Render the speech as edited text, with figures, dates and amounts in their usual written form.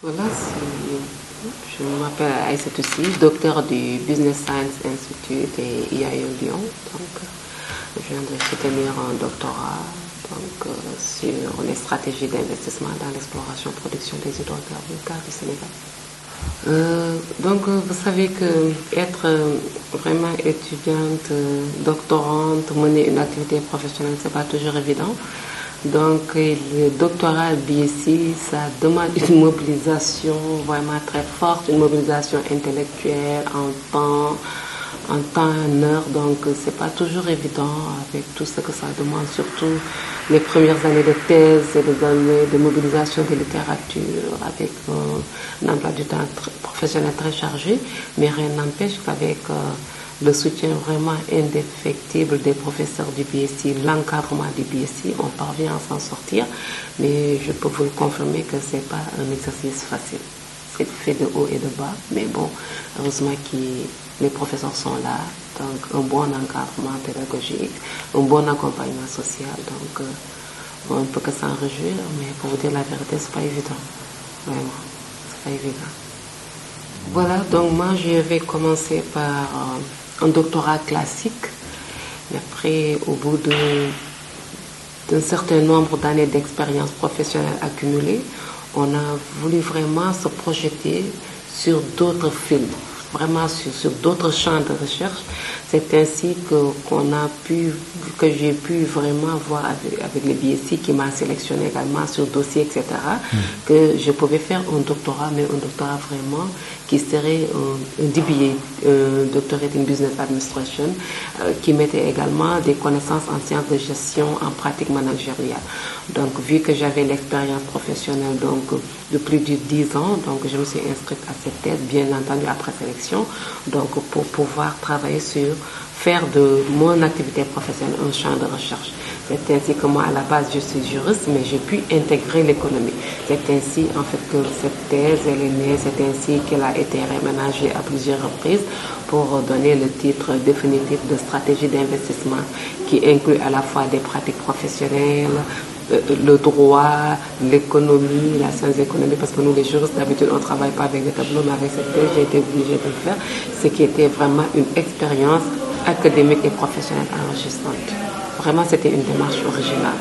Voilà, je m'appelle Aïssatou Sy, docteur du Business Science Institute et IAE Lyon. Donc, je viens de soutenir un doctorat sur les stratégies d'investissement dans l'exploration et production des hydrocarbures du Sénégal. Vous savez que être vraiment étudiante, doctorante, mener une activité professionnelle, c'est pas toujours évident. Donc, le doctorat BSc, ça demande une mobilisation vraiment très forte, une mobilisation intellectuelle en temps et en heure. Donc, c'est pas toujours évident avec tout ce que ça demande, surtout les premières années de thèse et les années de mobilisation de littérature avec un emploi du temps professionnel très chargé. Mais rien n'empêche qu'avec le soutien vraiment indéfectible des professeurs du BSc, l'encadrement du BSc, on parvient à s'en sortir. Mais je peux vous le confirmer que ce n'est pas un exercice facile. C'est fait de haut et de bas. Mais bon, heureusement que les professeurs sont là. Donc, un bon encadrement pédagogique, un bon accompagnement social. Donc, on ne peut que s'en réjouir. Mais pour vous dire la vérité, ce n'est pas évident. Vraiment, ce n'est pas évident. Voilà, donc moi, je vais commencer par un doctorat classique. Mais après, au bout d'un certain nombre d'années d'expérience professionnelle accumulée, on a voulu vraiment se projeter sur d'autres fields, vraiment sur d'autres champs de recherche. C'est ainsi que j'ai pu vraiment voir avec les BSc qui m'a sélectionné également sur dossier, etc., que je pouvais faire un doctorat, mais un doctorat vraiment qui serait un DBA, Doctorate in Business Administration, qui mettait également des connaissances en sciences de gestion, en pratique managériale. Donc, vu que j'avais l'expérience professionnelle de plus de 10 ans, donc je me suis inscrite à cette thèse, bien entendu après sélection, donc pour pouvoir travailler sur faire de mon activité professionnelle un champ de recherche. C'est ainsi que moi, à la base, je suis juriste, mais j'ai pu intégrer l'économie. C'est ainsi, en fait, que cette thèse, elle est née, c'est ainsi qu'elle a été réaménagée à plusieurs reprises pour donner le titre définitif de stratégie d'investissement qui inclut à la fois des pratiques professionnelles, le droit, l'économie, la science économique, parce que nous, les juristes, d'habitude, on ne travaille pas avec des tableaux, mais avec cette thèse, j'ai été obligée de le faire, ce qui était vraiment une expérience académique et professionnelle enrichissante. Vraiment, c'était une démarche originale.